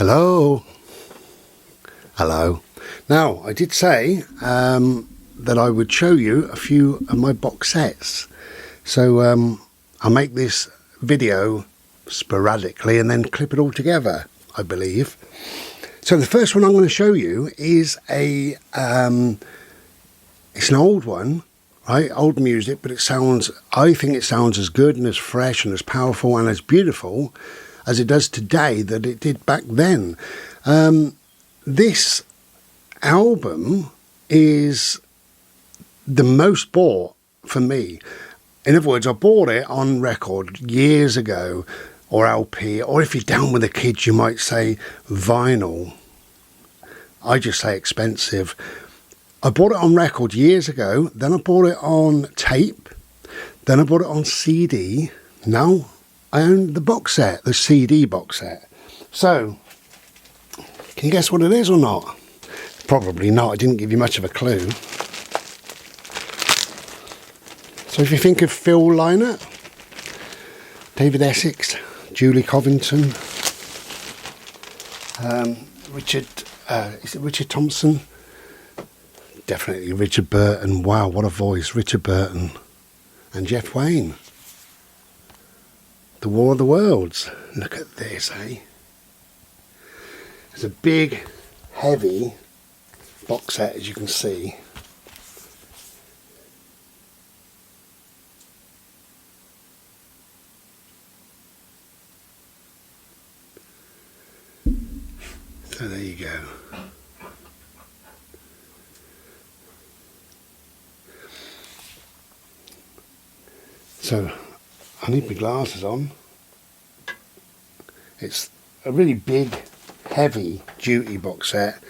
Hello. Hello. Now, I did say that I would show you a few of my box sets. So I'll make this video sporadically and then clip it all together, I believe. So the first one I'm going to show you is it's an old one, right? Old music, but I think it sounds as good and as fresh and as powerful and as beautiful as it does today that it did back then. This album is the most bought for me. In other words, I bought it on record years ago, or LP, or if you're down with the kids, you might say vinyl. I just say expensive. I bought it on record years ago, then I bought it on tape, then I bought it on CD. Now I own the box set, the CD box set. So, can you guess what it is or not? Probably not, I didn't give you much of a clue. So if you think of Phil Lynott, David Essex, Julie Covington, is it Richard Thompson? Definitely Richard Burton. Wow, what a voice, Richard Burton. And Jeff Wayne. The War of the Worlds. Look at this, eh? It's a big, heavy box set, as you can see. So there you go. So I need my glasses on. It's a really big, heavy duty box set,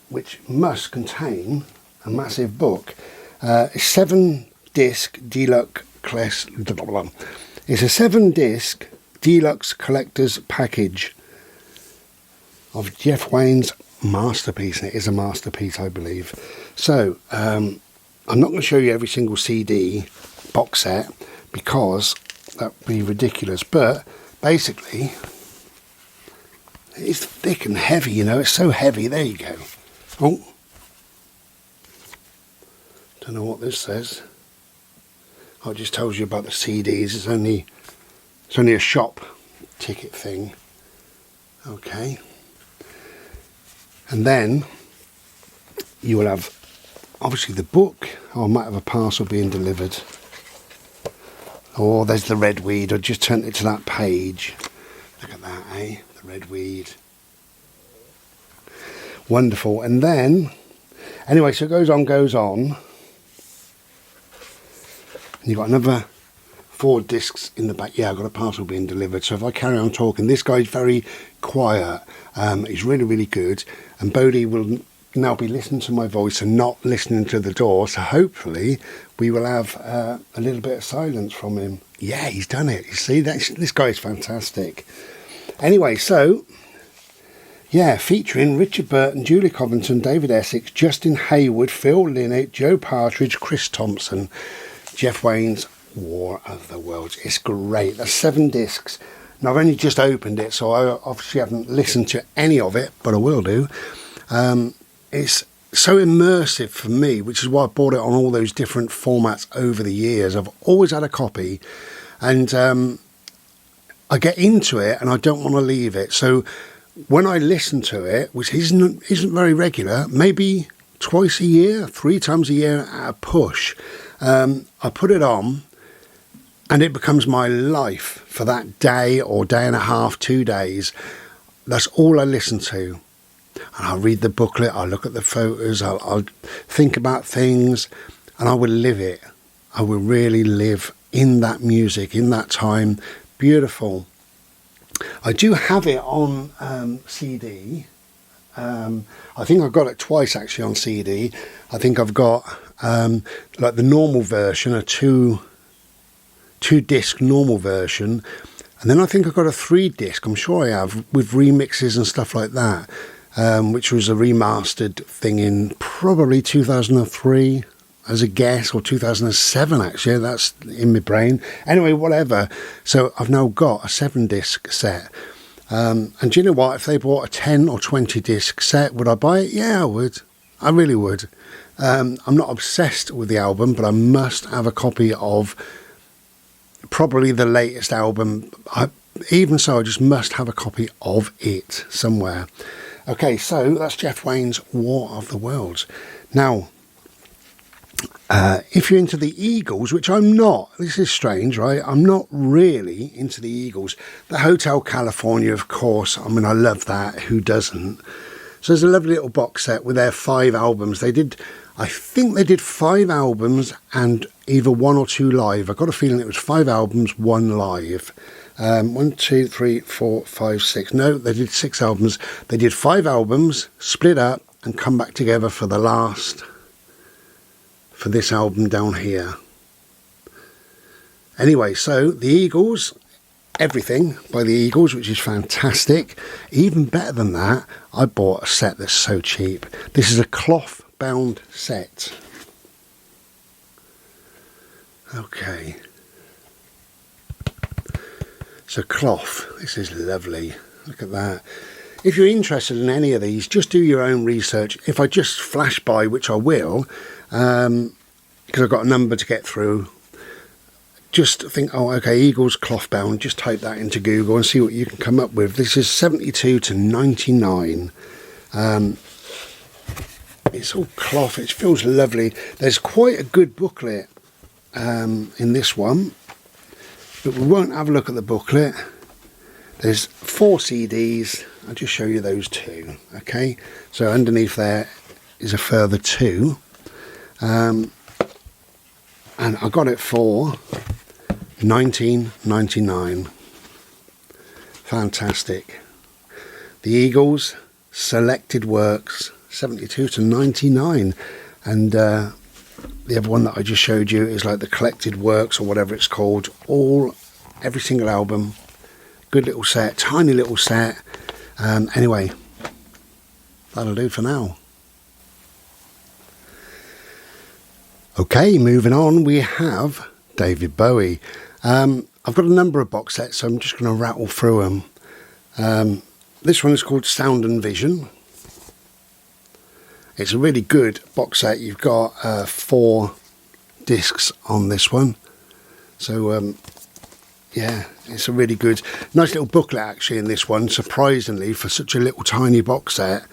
which must contain a massive book. It's 7-disc deluxe class. It's a 7-disc deluxe collector's package of Jeff Wayne's masterpiece, and it is a masterpiece, I believe. So I'm not going to show you every single CD box set because that would be ridiculous, but basically it's thick and heavy, you know. It's so heavy. There you go. Oh, don't know what this says. Oh, it just tells you about the CDs. It's only a shop ticket thing. Okay. And then you will have obviously the book, or I might have a parcel being delivered. Oh, there's the red weed. I just turned it to that page. Look at that, eh? The red weed. Wonderful. And then, anyway, so it goes on. And you've got another 4 discs in the back. Yeah, I've got a parcel being delivered. So if I carry on talking, this guy's very quiet. He's really, really good. And Bodhi will now be listening to my voice and not listening to the door. So hopefully we will have a little bit of silence from him. Yeah, he's done it. You see, this guy is fantastic. Anyway, so yeah, featuring Richard Burton, Julie Covington, David Essex, Justin Hayward, Phil Lynott, Joe Partridge, Chris Thompson, Jeff Wayne's War of the Worlds. It's great. That's 7 discs. Now I've only just opened it, so I obviously haven't listened to any of it, but I will do. It's so immersive for me, which is why I bought it on all those different formats over the years. I've always had a copy, and I get into it and I don't want to leave it. So when I listen to it, which isn't very regular, maybe twice a year, 3 times a year at a push, I put it on and it becomes my life for that day or day and a half, 2 days. That's all I listen to. And I'll read the booklet, I'll look at the photos, I'll think about things, and I will live it. I will really live in that music, in that time. Beautiful. I do have it on CD. I think I've got it twice actually on CD. I think I've got like the normal version, a two disc normal version, and then I think I've got a 3-disc, I'm sure I have, with remixes and stuff like that. Which was a remastered thing in probably 2003 as a guess, or 2007 actually, that's in my brain. Anyway, whatever. So I've now got a 7-disc set. And do you know what? If they bought a 10 or 20 disc set, would I buy it? Yeah, I would. I really would. I'm not obsessed with the album, but I must have a copy of probably the latest album. Even so, I just must have a copy of it somewhere. Okay, so that's Jeff Wayne's War of the Worlds. Now, if you're into the Eagles, which I'm not, this is strange, right? I'm not really into the Eagles. The Hotel California, of course, I mean, I love that. Who doesn't? So there's a lovely little box set with their 5 albums. I think they did 5 albums and either 1 or 2 live. I got a feeling it was 5 albums, 1 live. 1, 2, 3, 4, 5, 6. No, they did 6 albums. They did 5 albums, split up, and come back together for the last, for this album down here. Anyway, so the Eagles, everything by the Eagles, which is fantastic. Even better than that, I bought a set that's so cheap. This is a cloth bound set. Okay. So cloth, this is lovely. Look at that. If you're interested in any of these, just do your own research. If I just flash by, which I will, because I've got a number to get through, just think, oh, okay, Eagles cloth bound, just type that into Google and see what you can come up with. This is 72 to 99. It's all cloth, it feels lovely. There's quite a good booklet in this one, but we won't have a look at the booklet. There's 4 CDs. I'll just show you those 2. Okay, so underneath there is a further 2, and I got it for $19.99. Fantastic. The Eagles selected works, 72 to 99, and the other one that I just showed you is like the collected works or whatever it's called. Every single album. Good little set, tiny little set. Anyway, that'll do for now. Okay, moving on, we have David Bowie. I've got a number of box sets, so I'm just going to rattle through them. This one is called Sound and Vision. It's a really good box set. You've got 4 discs on this one. So, yeah, it's a really good, nice little booklet actually in this one, surprisingly, for such a little tiny box set.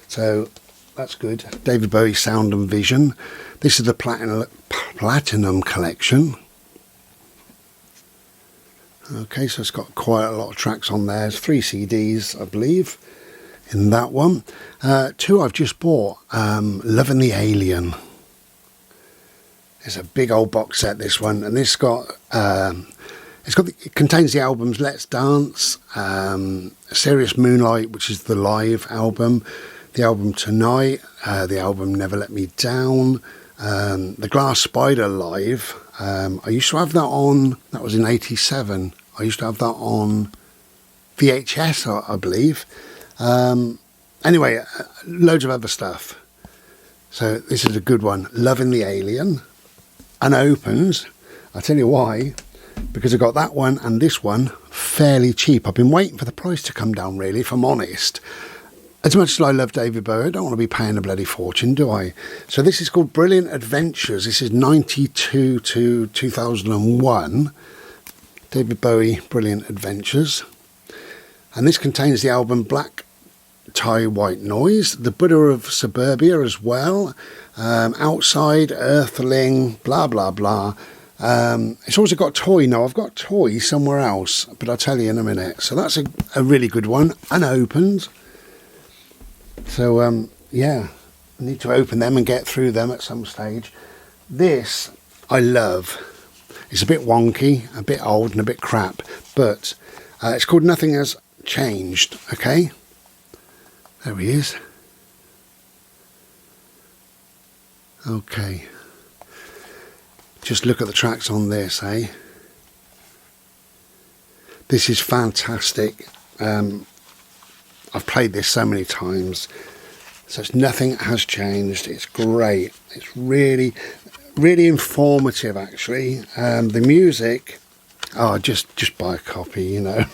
So that's good. David Bowie Sound and Vision. This is the Platinum Collection. Okay, so it's got quite a lot of tracks on there. There's 3 CDs, I believe, in that one. 2 I've just bought. Loving the Alien. It's a big old box set, this one, and this got it contains the albums Let's Dance, Serious Moonlight, which is the live album, the album Tonight, the album Never Let Me Down, the Glass Spider live. I used to have that on, that was in 87. I used to have that on VHS, I believe. Anyway, loads of other stuff. So this is a good one. Loving the Alien. Unopened. I'll tell you why. Because I got that one and this one fairly cheap. I've been waiting for the price to come down, really, if I'm honest. As much as I love David Bowie, I don't want to be paying a bloody fortune, do I? So this is called Brilliant Adventures. This is 92 to 2001. David Bowie, Brilliant Adventures. And this contains the album Black Tie White Noise, The Buddha of Suburbia as well, Outside, Earthling, blah, blah, blah. It's also got Toy. Now, I've got Toy somewhere else, but I'll tell you in a minute. So that's a really good one, unopened. So, yeah, I need to open them and get through them at some stage. This, I love. It's a bit wonky, a bit old and a bit crap, but it's called Nothing Has Changed, okay? There he is. Okay. Just look at the tracks on this, eh? This is fantastic. I've played this so many times. So it's Nothing Has Changed. It's great. It's really, really informative, actually. The music Oh, just buy a copy, you know.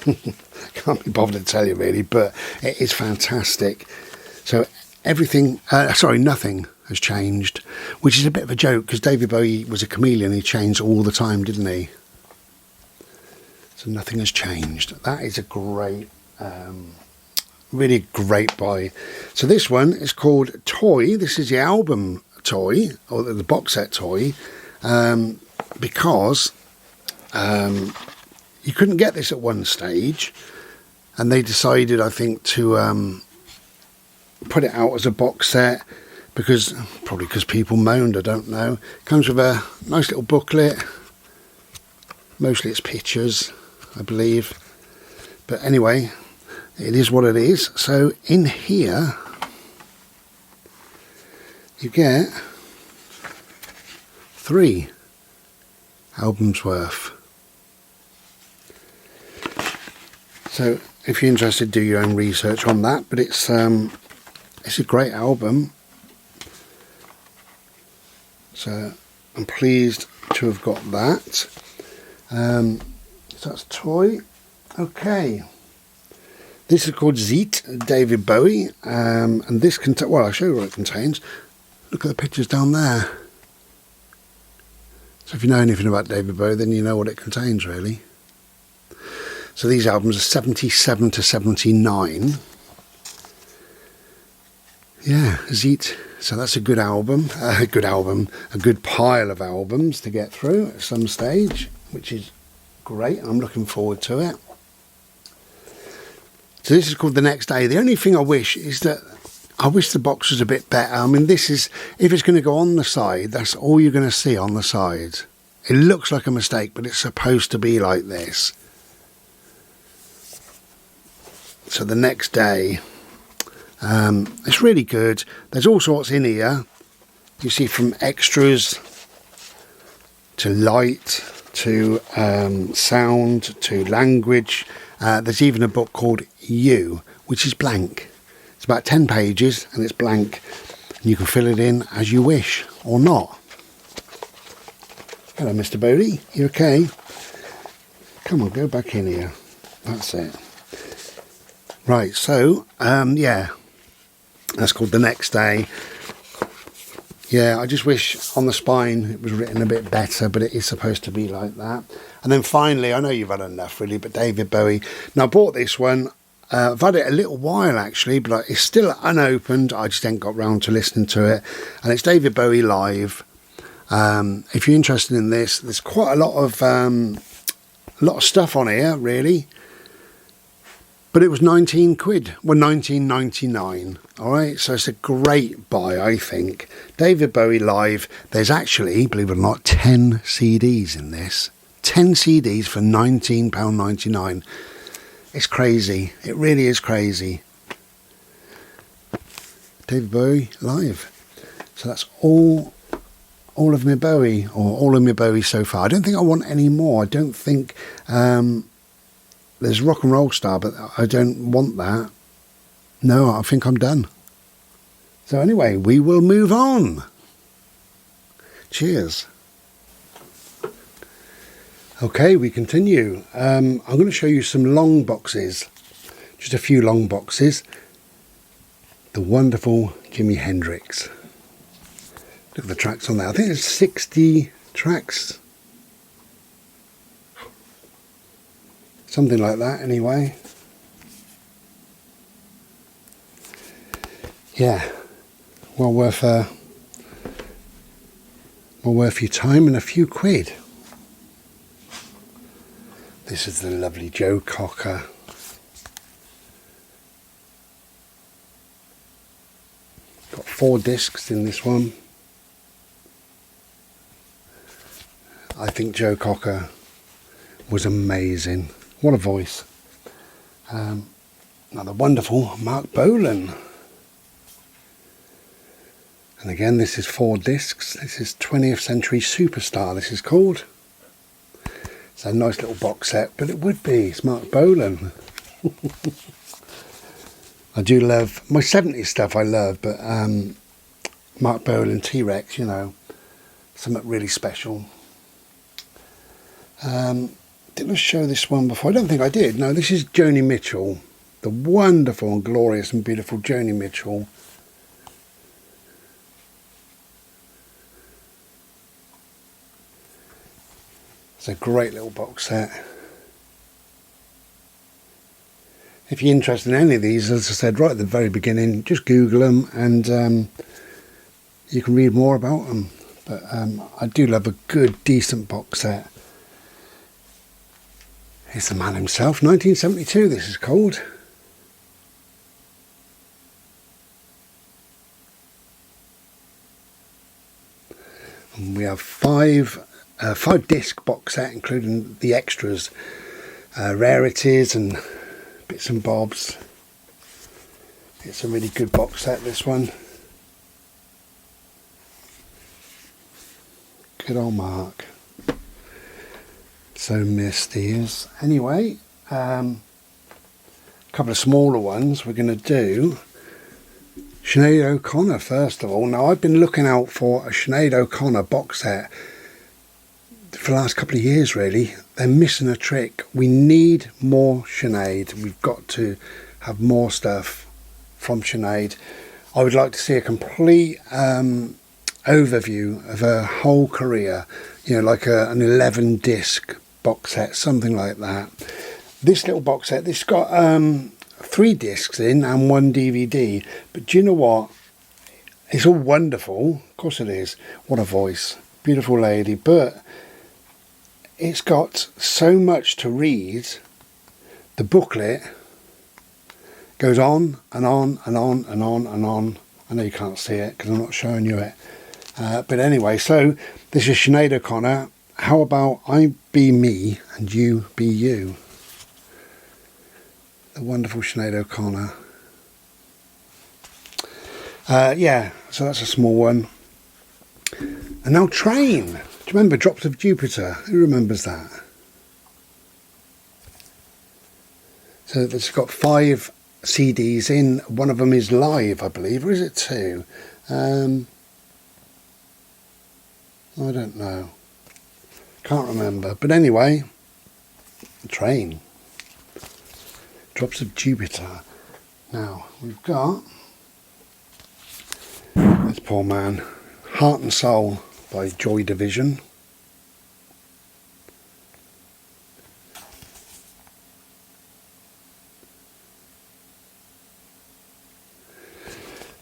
Can't be bothered to tell you really, but it is fantastic. So everything, nothing has changed, which is a bit of a joke because David Bowie was a chameleon. He changed all the time, didn't he? So nothing has changed. That is a great, really great buy. So this one is called Toy. This is the album Toy, or the box set Toy, because you couldn't get this at one stage, and they decided, I think, to put it out as a box set probably because people moaned, I don't know. Comes with a nice little booklet. Mostly it's pictures, I believe. But anyway, it is what it is. So in here, you get 3 albums worth. So if you're interested, do your own research on that. But it's a great album. So I'm pleased to have got that. So that's Toy. Okay. This is called Zeet, David Bowie. And this contains, well, I'll show you what it contains. Look at the pictures down there. So if you know anything about David Bowie, then you know what it contains, really. So these albums are 77 to 79. Yeah, Zeet. So that's a good album, a good pile of albums to get through at some stage, which is great. I'm looking forward to it. So this is called The Next Day. The only thing I wish is that I wish the box was a bit better. I mean, this is, if it's going to go on the side, that's all you're going to see on the side. It looks like a mistake, but it's supposed to be like this. So The Next Day. It's really good. There's all sorts in here. You see, from extras to light to sound to language. There's even a book called You, which is blank. It's about 10 pages and it's blank. And you can fill it in as you wish or not. Hello, Mr. Bowie. You okay? Come on, go back in here. That's it. Right, so, yeah. That's called The Next Day. Yeah, I just wish on the spine it was written a bit better, but it is supposed to be like that. And then finally, I know you've had enough really, but David Bowie. Now I bought this one. I've had it a little while actually, but it's still unopened. I just ain't got round to listening to it. And it's David Bowie live. If you're interested in this, there's quite a lot of stuff on here, really. But it was 19 quid, well 19.99, alright, so it's a great buy, I think. David Bowie live, there's actually, believe it or not, 10 CDs in this. 10 CDs for £19.99. It's crazy, it really is crazy. David Bowie live. So that's all of my Bowie, or all of my Bowie so far. I don't think I want any more. I don't think... there's Rock and Roll Star, but I don't want that. No, I think I'm done. So anyway, we will move on. Cheers. Okay, we continue. I'm going to show you some long boxes. Just a few long boxes. The wonderful Jimi Hendrix. Look at the tracks on there. I think there's 60 tracks. Something like that, anyway. Yeah, well worth your time and a few quid. This is the lovely Joe Cocker. Got 4 discs in this one. I think Joe Cocker was amazing. What a voice. Another wonderful Mark Bolan. And again, this is 4 discs. This is 20th Century Superstar, this is called. It's a nice little box set, but it would be. It's Mark Bolan. I do love, my 70s stuff I love, but Mark Bolan, T-Rex, you know, something really special. Did I show this one before? I don't think I did. No, this is Joni Mitchell. The wonderful and glorious and beautiful Joni Mitchell. It's a great little box set. If you're interested in any of these, as I said right at the very beginning, just Google them and you can read more about them. But I do love a good, decent box set. Here's the man himself, 1972 this is called. And we have five disc box set, including the extras, rarities and bits and bobs. It's a really good box set, this one. Good old Mark. So missed he is. Anyway, a couple of smaller ones. We're going to do Sinead O'Connor first of all. Now, I've been looking out for a Sinead O'Connor box set for the last couple of years, really. They're missing a trick. We need more Sinead. We've got to have more stuff from Sinead. I would like to see a complete overview of her whole career, you know, like an 11 disc box set, something like that. This little box set, this got 3 discs in and 1 DVD, but do you know what, it's all wonderful, of course it is, what a voice, beautiful lady, but it's got so much to read. The booklet goes on and on and on and on and on. I know you can't see it because I'm not showing you it. But anyway, so this is Sinead O'Connor. How about I be me and you be you? The wonderful Sinead O'Connor. Yeah, so that's a small one. And now Train. Do you remember Drops of Jupiter? Who remembers that? So it's got 5 CDs in. One of them is live, I believe. Or is it 2? I don't know. Can't remember. But anyway, Train. Drops of Jupiter. Now, we've got this poor man, Heart and Soul by Joy Division.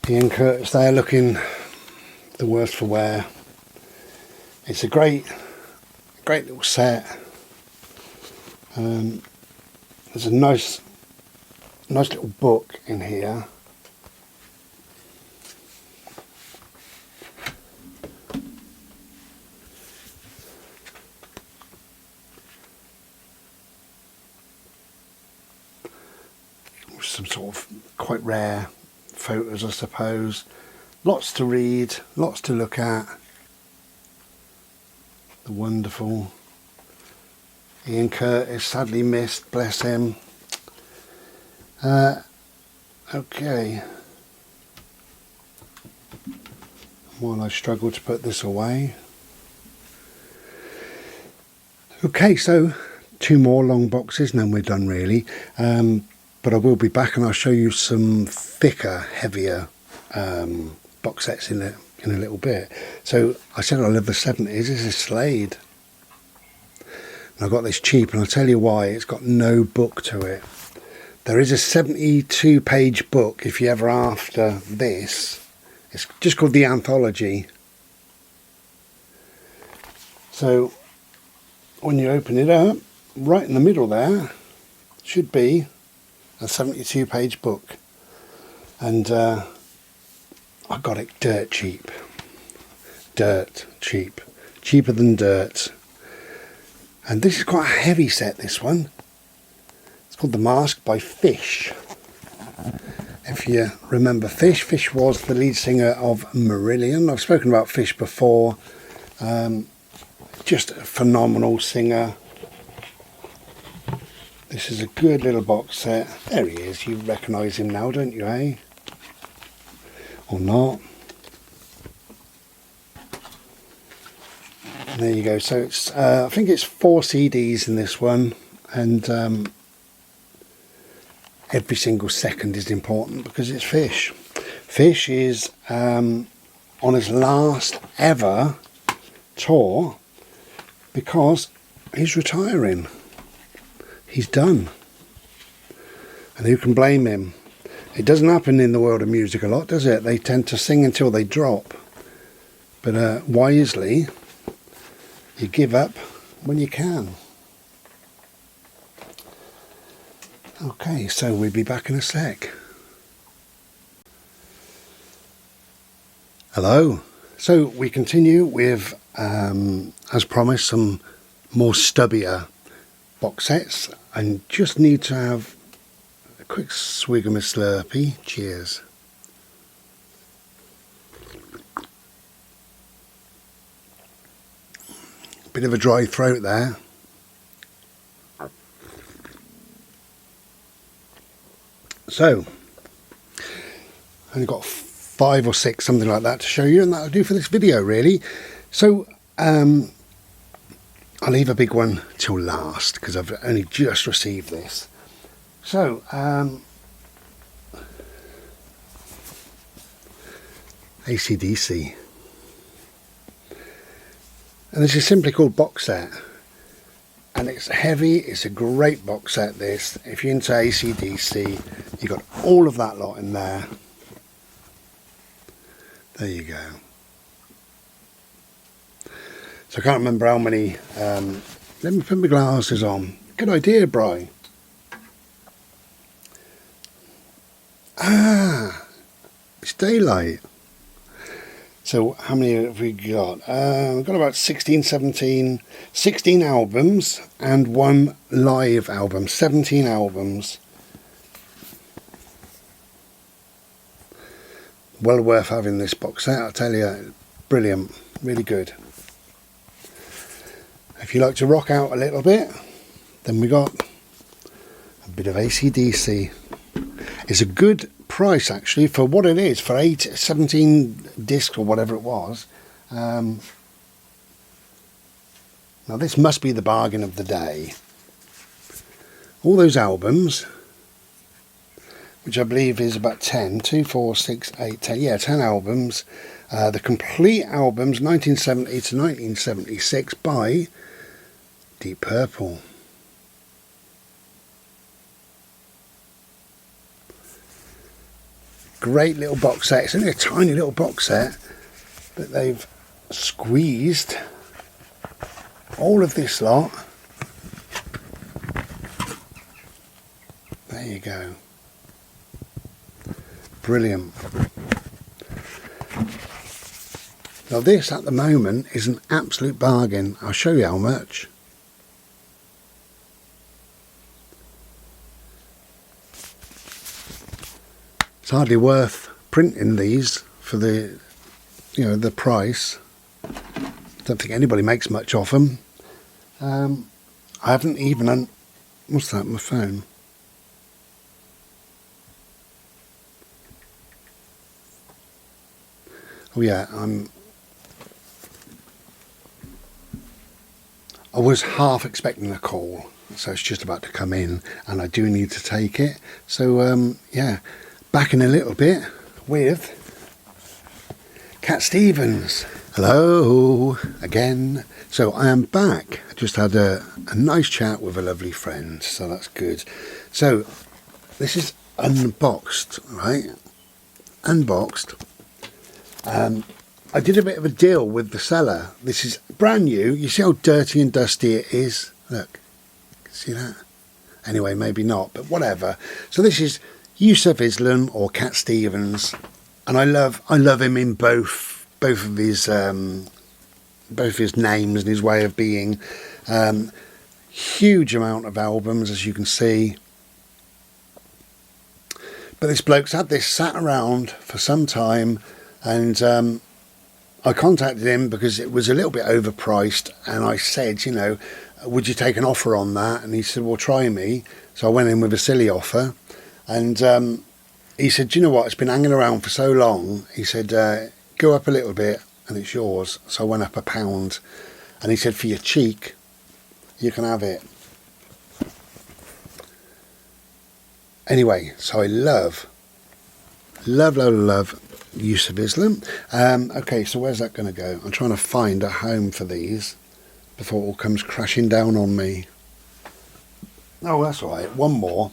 Ian Curtis there looking the worst for wear. It's a great little set. There's a nice little book in here. Some sort of quite rare photos, I suppose. Lots to read, lots to look at. The wonderful Ian Curtis, sadly missed, bless him. Okay. While I struggle to put this away. Okay, so 2 more long boxes and then we're done really. But I will be back and I'll show you some thicker, heavier box sets in a little bit. So I said I love the 70s. This is Slade. And I got this cheap and I'll tell you why. It's got no book to it. There is a 72-page book if you're ever after this. It's just called The Anthology. So when you open it up, right in the middle there should be a 72-page book. And I got it dirt cheap. Dirt cheap. Cheaper than dirt. And this is quite a heavy set, this one. It's called The Mask by Fish. If you remember Fish, Fish was the lead singer of Marillion. I've spoken about Fish before. Just a phenomenal singer. This is a good little box set. There he is. You recognise him now, don't you, eh? Or not? And there you go. So it's I think it's 4 CDs in this one, and every single second is important because it's Fish. Fish is on his last ever tour because he's retiring. He's done. And who can blame him? It doesn't happen in the world of music a lot, does it? They tend to sing until they drop. But wisely, you give up when you can. Okay, so we'll be back in a sec. Hello. So we continue with, as promised, some more stubbier box sets. And just need to have a quick swig of my Slurpee. Cheers. Bit of a dry throat there. So, only got 5 or 6, something like that, to show you, and that'll do for this video, really. So, I'll leave a big one till last because I've only just received this. So, AC/DC, and this is simply called box set. And it's heavy, it's a great box set this. If you're into AC/DC, you've got all of that lot in there. There you go. So I can't remember how many, let me put my glasses on. Good idea, Bri. Ah, it's daylight. So how many have we got? We've got about 16 albums and 1 live album. 17 albums. Well worth having this box set, I tell you. Brilliant. Really good. If you like to rock out a little bit, then we got a bit of AC/DC. It's a good price actually for what it is, for 17 discs or whatever it was. Now this must be the bargain of the day. All those albums, which I believe is about 10, 2, 4, 6, 8, 10, yeah, 10 albums. The complete albums, 1970 to 1976 by Deep Purple. Great little box set. It's only a tiny little box set, but they've squeezed all of this lot. There you go. Brilliant. Now this at the moment is an absolute bargain. I'll show you how much. It's hardly worth printing these for the, the price. Don't think anybody makes much of them. I haven't even what's that? My phone. Oh yeah, I was half expecting a call, so it's just about to come in, and I do need to take it. So yeah. Back in a little bit with Cat Stevens. Hello again. So I am back. I just had a nice chat with a lovely friend, so that's good. So this is unboxed, right? Unboxed. I did a bit of a deal with the seller. This is brand new. You see how dirty and dusty it is? Look, see that? Anyway, maybe not, but whatever. So this is Yusuf Islam or Cat Stevens, and I love him in both of his names and his way of being. Huge amount of albums, as you can see. But this bloke's had this sat around for some time, and I contacted him because it was a little bit overpriced, and I said, would you take an offer on that? And he said, well, try me. So I went in with a silly offer. And he said, do you know what, it's been hanging around for so long. He said, go up a little bit and it's yours. So I went up £1. And he said, for your cheek, you can have it. Anyway, so I love use of Islam. Okay, so where's that going to go? I'm trying to find a home for these before it all comes crashing down on me. Oh, that's all right. One more.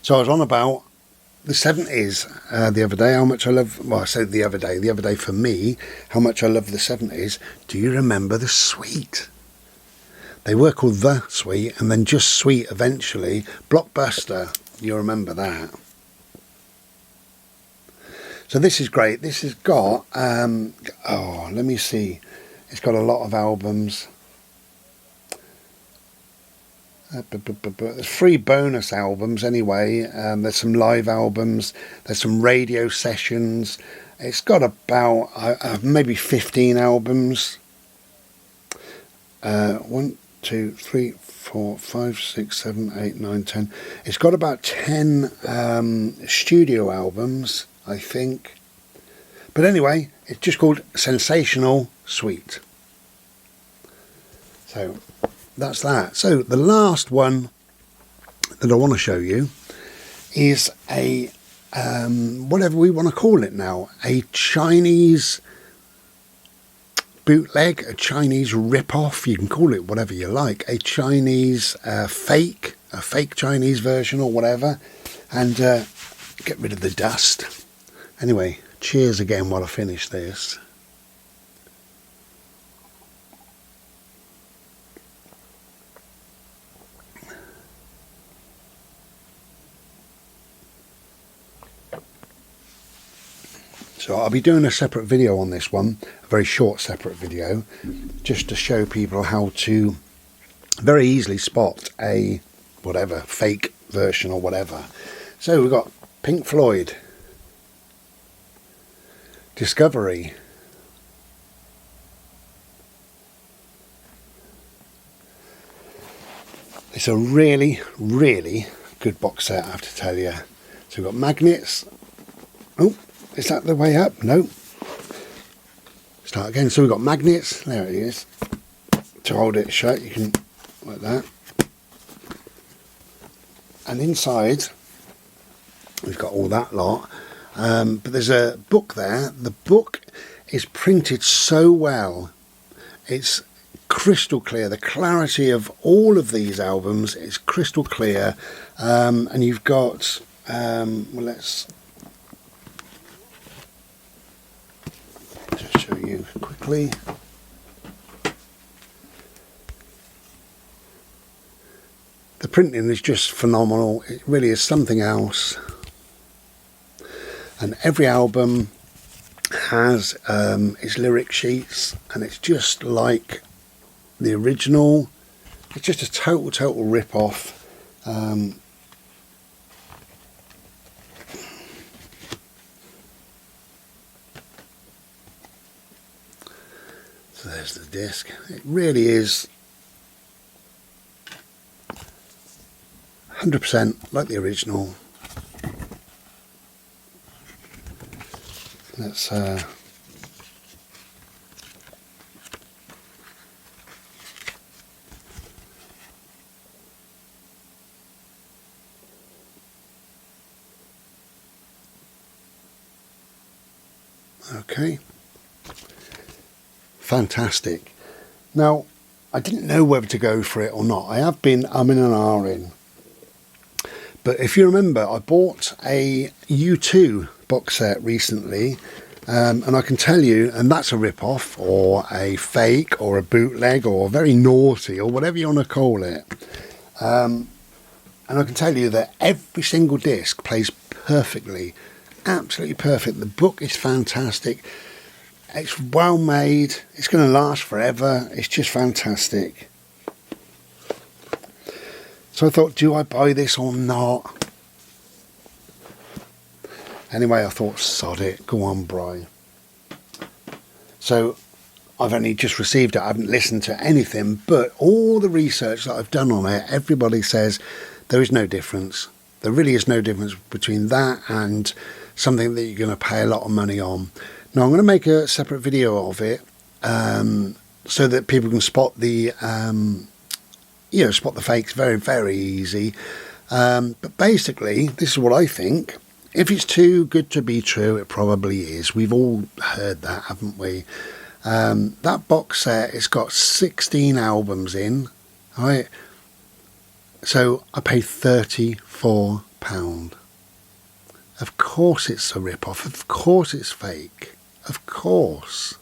So I was on about the 70s the other day, how much I love, well, I said the other day for me, how much I love the 70s. Do you remember the Sweet? They were called the Sweet and then just Sweet eventually. Blockbuster, you remember that. So this is great. This has got, let me see. It's got a lot of albums. There's 3 bonus albums anyway. There's some live albums. There's some radio sessions. It's got about maybe 15 albums. 1, 2, 3, 4, 5, 6, 7, 8, 9, 10. It's got about 10 studio albums, I think. But anyway, it's just called Sensational Sweet. So that's that. So the last one that I want to show you is a whatever we want to call it now, a Chinese bootleg, a Chinese rip-off, you can call it whatever you like, a Chinese fake Chinese version or whatever, and get rid of the dust. Anyway, cheers again while I finish this. So I'll be doing a separate video on this one, a very short separate video, just to show people how to very easily spot a whatever fake version or whatever. So we've got Pink Floyd, Discovery, it's a really, really good box set, I have to tell you. So we've got magnets. Oh, is that the way up? No. Start again. So we've got magnets. There it is. To hold it shut, you can, like that. And inside, we've got all that lot. But there's a book there. The book is printed so well. It's crystal clear. The clarity of all of these albums is crystal clear. And you've got, well, let's just show you quickly. The printing is just phenomenal. It really is something else. And every album has its lyric sheets, and it's just like the original. It's just a total rip-off. So there's the disc. It really is 100% like the original. Let's okay, fantastic. Now, I didn't know whether to go for it or not. I have been umming and ahhing. But if you remember, I bought a U2 box set recently, and I can tell you, and that's a rip-off or a fake or a bootleg or very naughty or whatever you want to call it. And I can tell you that every single disc plays perfectly, absolutely perfect. The book is fantastic. It's well made. It's going to last forever. It's just fantastic. So I thought, do I buy this or not? Anyway, I thought, sod it. Go on, Bri. So I've only just received it. I haven't listened to anything, but all the research that I've done on it, everybody says there is no difference. There really is no difference between that and something that you're going to pay a lot of money on. Now, I'm going to make a separate video of it so that people can spot the spot the fakes very, very easy. But basically, this is what I think. If it's too good to be true, it probably is. We've all heard that, haven't we? That box set, it's got 16 albums in, right? So I paid £34. Of course it's a rip-off. Of course it's fake. Of course.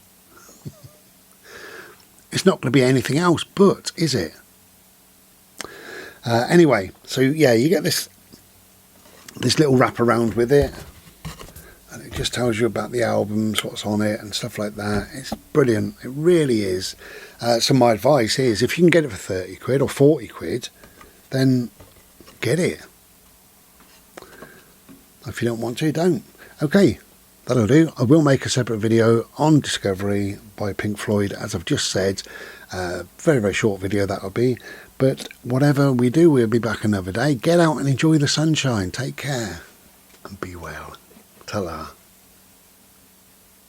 It's not going to be anything else, but is it? Anyway, so yeah, you get this little wrap around with it, and it just tells you about the albums, what's on it, and stuff like that. It's brilliant. It really is. So my advice is, if you can get it for 30 quid or 40 quid, then get it. If you don't want to, don't. Okay, that'll do. I will make a separate video on Discovery by Pink Floyd, as I've just said. Very, very short video that'll be. But whatever we do, we'll be back another day. Get out and enjoy the sunshine. Take care and be well. Ta-ra.